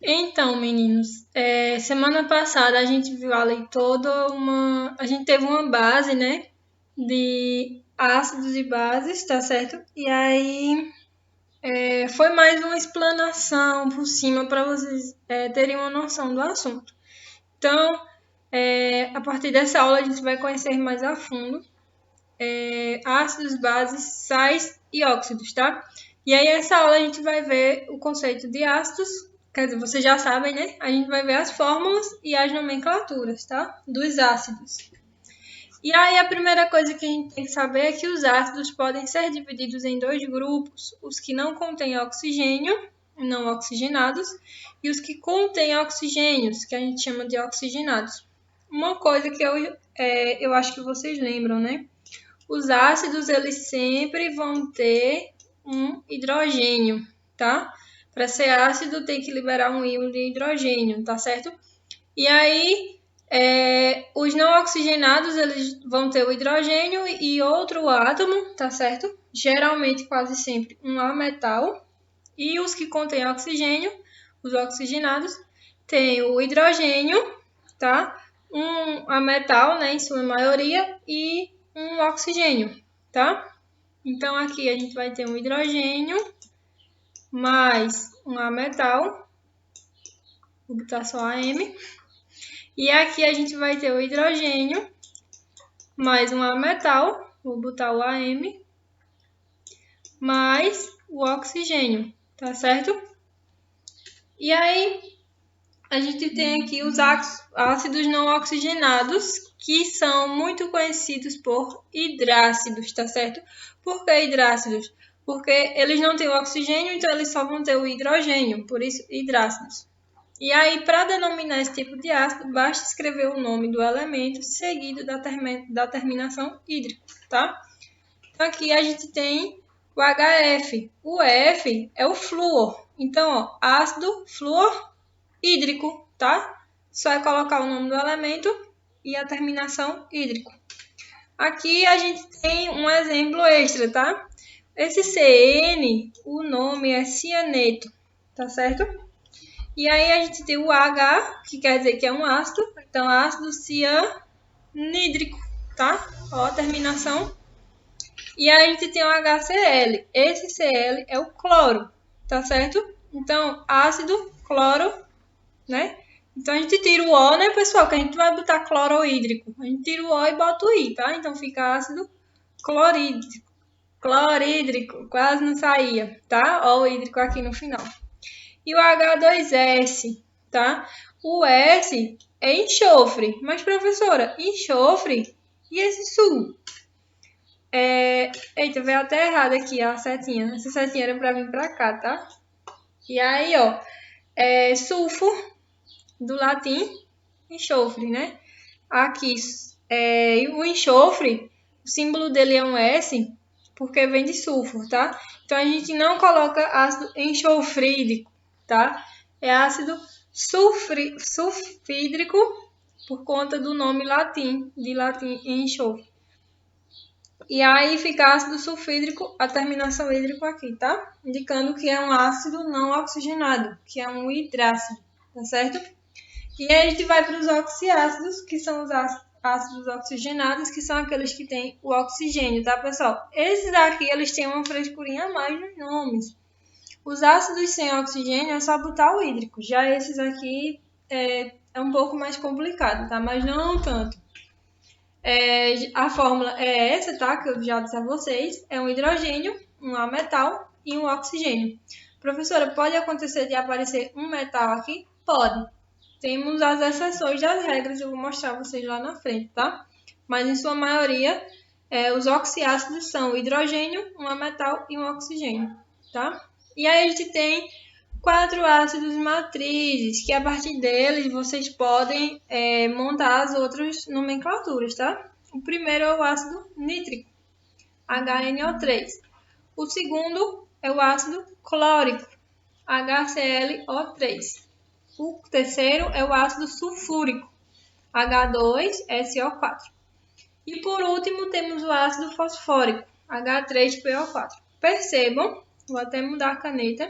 Então, meninos, semana passada a gente viu ali a gente teve uma base, né, de ácidos e bases, tá certo? E aí foi mais uma explanação por cima para vocês terem uma noção do assunto. Então, a partir dessa aula a gente vai conhecer mais a fundo ácidos, bases, sais e óxidos, tá? E aí, essa aula a gente vai ver o conceito de ácidos, quer dizer, vocês já sabem, né? A gente vai ver as fórmulas e as nomenclaturas, tá? Dos ácidos. E aí, a primeira coisa que a gente tem que saber é que os ácidos podem ser divididos em dois grupos: os que não contêm oxigênio, não oxigenados, e os que contêm oxigênios, que a gente chama de oxigenados. Uma coisa que eu acho que vocês lembram, né? Os ácidos, eles sempre vão ter um hidrogênio, tá? Para ser ácido, tem que liberar um íon de hidrogênio, tá certo? E aí, os não oxigenados, eles vão ter o hidrogênio e outro átomo, tá certo? Geralmente, quase sempre, um ametal. E os que contêm oxigênio, os oxigenados, têm o hidrogênio, tá? Um ametal, né, em sua maioria, e um oxigênio, tá? Então, aqui a gente vai ter um hidrogênio mais um ametal, vou botar só AM. E aqui a gente vai ter o hidrogênio mais um ametal, vou botar o AM, mais o oxigênio, tá certo? E aí, a gente tem aqui os ácidos não oxigenados, que são muito conhecidos por hidrácidos, tá certo? Por que hidrácidos? Porque eles não têm o oxigênio, então eles só vão ter o hidrogênio, por isso hidrácidos. E aí, para denominar esse tipo de ácido, basta escrever o nome do elemento seguido da terminação hídrico, tá? Então, aqui a gente tem o HF. O F é o flúor. Então, ó, ácido flúor hídrico, tá? Só é colocar o nome do elemento e a terminação hídrico. Aqui a gente tem um exemplo extra, tá? Esse CN, o nome é cianeto, tá certo? E aí a gente tem o H, que quer dizer que é um ácido, então ácido cianídrico, tá? Ó, a terminação. E aí a gente tem o HCl. Esse Cl é o cloro, tá certo? Então, ácido, cloro, né? Então, a gente tira o O, né, pessoal? Que a gente vai botar clorohídrico. A gente tira o O e bota o I, tá? Então, fica ácido clorídrico. Clorídrico, quase não saía, tá? Ó, o hídrico aqui no final. E o H2S, tá? O S é enxofre. Mas, professora, enxofre e esse sul? Eita, veio até errado aqui a setinha. Essa setinha era pra vir pra cá, tá? E aí, ó, sulfo, do latim, enxofre, né? Aqui, o enxofre, o símbolo dele é um S, porque vem de sulfur, tá? Então, a gente não coloca ácido enxofrídrico, tá? É ácido sulfídrico, por conta do nome de latim enxofre. E aí fica ácido sulfídrico, a terminação hídrico aqui, tá? Indicando que é um ácido não oxigenado, que é um hidrácido, tá certo? E aí a gente vai para os oxiácidos, que são os ácidos oxigenados, que são aqueles que têm o oxigênio, tá, pessoal? Esses aqui, eles têm uma frescurinha a mais nos nomes. Os ácidos sem oxigênio é só botar o hídrico. Já esses aqui é um pouco mais complicado, tá? Mas não tanto. A fórmula é essa, tá? Que eu já disse a vocês. É um hidrogênio, um ametal e um oxigênio. Professora, pode acontecer de aparecer um metal aqui? Pode. Temos as exceções das regras, eu vou mostrar a vocês lá na frente, tá? Mas em sua maioria, os oxiácidos são o hidrogênio, um ametal e um oxigênio, tá? E aí a gente tem 4 ácidos matrizes, que a partir deles vocês podem montar as outras nomenclaturas, tá? O primeiro é o ácido nítrico, HNO3. O segundo é o ácido clórico, HClO3. O terceiro é o ácido sulfúrico, H2SO4. E por último temos o ácido fosfórico, H3PO4. Percebam, vou até mudar a caneta,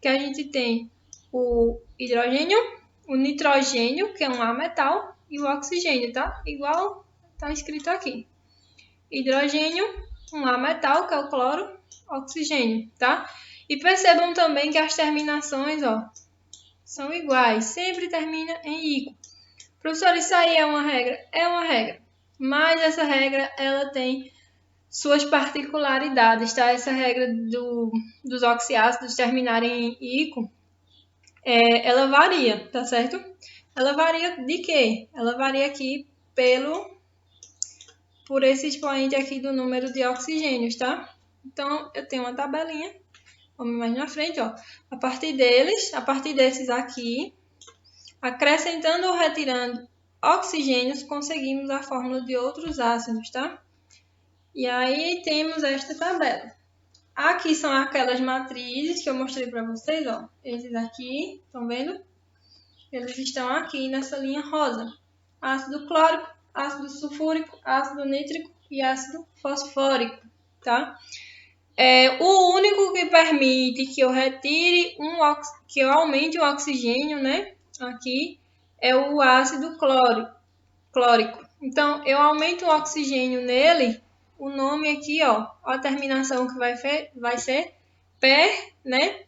que a gente tem o hidrogênio, o nitrogênio, que é um A-metal, e o oxigênio, tá? Igual tá escrito aqui. Hidrogênio, um A-metal, que é o cloro, oxigênio, tá? E percebam também que as terminações, ó, são iguais, sempre termina em ico. Professor, isso aí é uma regra? É uma regra, mas essa regra, ela tem suas particularidades, tá? Essa regra dos oxiácidos terminarem em ico, ela varia, tá certo? Ela varia de quê? Ela varia aqui por esse expoente aqui do número de oxigênios, tá? Então, eu tenho uma tabelinha, vamos mais na frente, ó. A partir desses aqui, acrescentando ou retirando oxigênios, conseguimos a fórmula de outros ácidos, tá? E aí temos esta tabela. Aqui são aquelas matrizes que eu mostrei para vocês, ó. Esses aqui, estão vendo? Eles estão aqui nessa linha rosa. Ácido clórico, ácido sulfúrico, ácido nítrico e ácido fosfórico, tá? O único que permite que eu retire que eu aumente o oxigênio, né? Aqui é o ácido clórico. Então, eu aumento o oxigênio nele, o nome aqui, ó, a terminação que vai ser per, né?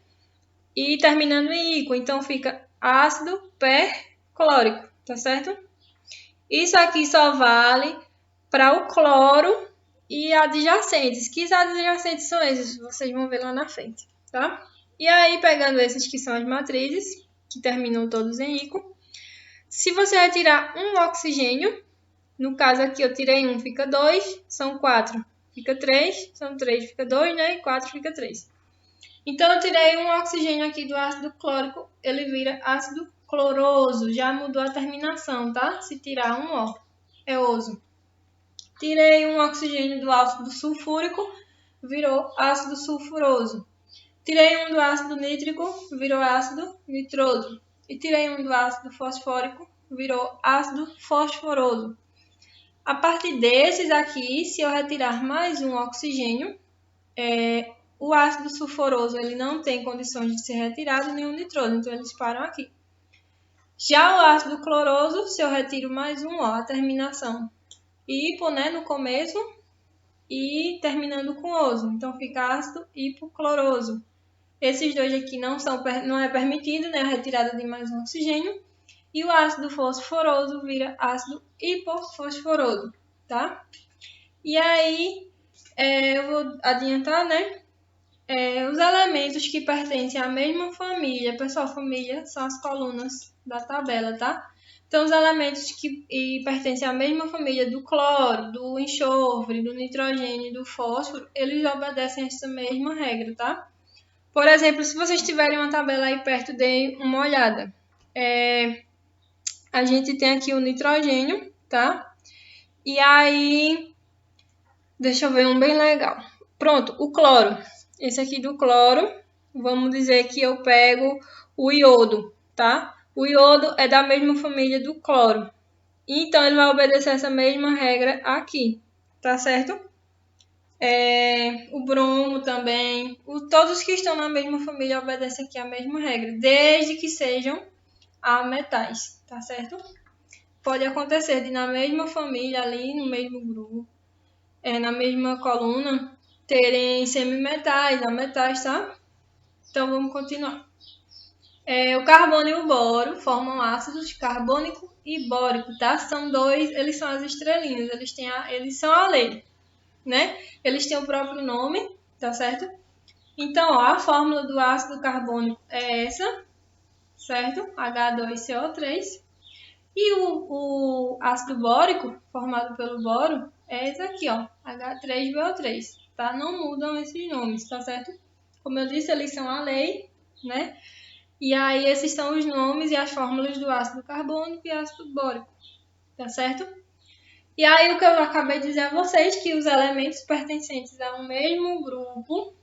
E terminando em ico, então fica ácido perclórico, tá certo? Isso aqui só vale para o cloro e adjacentes. Que adjacentes são esses? Vocês vão ver lá na frente, tá? E aí, pegando esses que são as matrizes, que terminam todos em ico, se você retirar um oxigênio, no caso aqui eu tirei um, fica 2, são 4, fica 3, são 3, fica 2, né? E 4 fica 3. Então, eu tirei um oxigênio aqui do ácido clórico, ele vira ácido cloroso, já mudou a terminação, tá? Se tirar um O, é oso. Tirei um oxigênio do ácido sulfúrico, virou ácido sulfuroso. Tirei um do ácido nítrico, virou ácido nitroso. E tirei um do ácido fosfórico, virou ácido fosforoso. A partir desses aqui, se eu retirar mais um oxigênio, o ácido sulfuroso ele não tem condições de ser retirado, nem o nitroso, então eles param aqui. Já o ácido cloroso, se eu retiro mais um, ó, a terminação hipo, né, no começo, e terminando com oso, então fica ácido hipocloroso. Esses dois aqui não é permitido, né, a retirada de mais um oxigênio, e o ácido fosforoso vira ácido hipofosforoso, tá? E aí, eu vou adiantar, né? Os elementos que pertencem à mesma família, pessoal, família são as colunas da tabela, tá? Então, os elementos que pertencem à mesma família do cloro, do enxofre, do nitrogênio e do fósforo, eles obedecem a essa mesma regra, tá? Por exemplo, se vocês tiverem uma tabela aí perto, deem uma olhada. A gente tem aqui o nitrogênio, tá? E aí, deixa eu ver um bem legal. Pronto, o cloro. Esse aqui do cloro, vamos dizer que eu pego o iodo, tá? O iodo é da mesma família do cloro. Então, ele vai obedecer essa mesma regra aqui, tá certo? O bromo também. Todos que estão na mesma família obedecem aqui a mesma regra, desde que sejam ametais, tá certo? Pode acontecer de na mesma família ali, no mesmo grupo, na mesma coluna, terem semimetais, ametais, tá? Então, vamos continuar. O carbono e o boro formam ácidos carbônico e bórico, tá? São dois, eles são as estrelinhas, eles são a lei, né? Eles têm o próprio nome, tá certo? Então, ó, a fórmula do ácido carbônico é essa, certo? H2CO3. E o ácido bórico, formado pelo boro, é esse aqui, ó, H3BO3, tá? Não mudam esses nomes, tá certo? Como eu disse, eles são a lei, né? E aí, esses são os nomes e as fórmulas do ácido carbônico e ácido bórico, tá certo? E aí, o que eu acabei de dizer a vocês, que os elementos pertencentes a um mesmo grupo,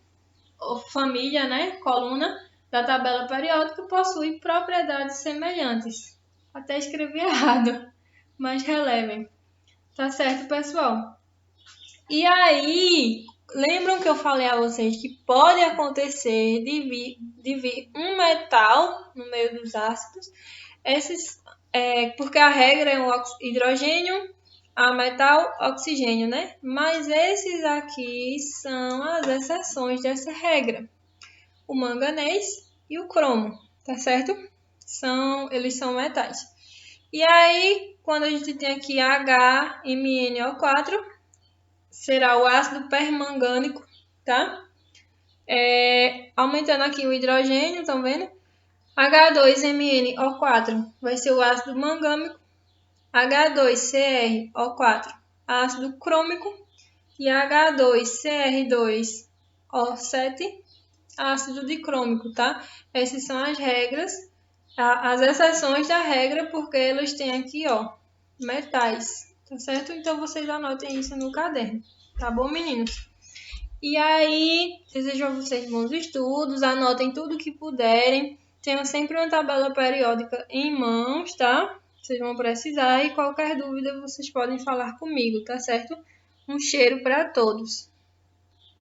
ou família, né, coluna, da tabela periódica, possuem propriedades semelhantes. Até escrevi errado, mas relevem. Tá certo, pessoal? E aí, lembram que eu falei a vocês que pode acontecer de vir um metal no meio dos ácidos? Porque a regra é um hidrogênio, a metal, oxigênio, né? Mas esses aqui são as exceções dessa regra. O manganês e o cromo, tá certo? Eles são metais. E aí, quando a gente tem aqui HMnO4, será o ácido permangânico, tá? Aumentando aqui o hidrogênio, estão vendo? H2MnO4 vai ser o ácido mangâmico, H2CrO4, ácido crômico, e H2Cr2O7, ácido dicrômico, tá? Essas são as regras, as exceções da regra, porque elas têm aqui, ó, metais, tá certo? Então, vocês anotem isso no caderno, tá bom, meninos? E aí, desejo a vocês bons estudos, anotem tudo que puderem, tenham sempre uma tabela periódica em mãos, tá? Vocês vão precisar e qualquer dúvida vocês podem falar comigo, tá certo? Um cheiro para todos!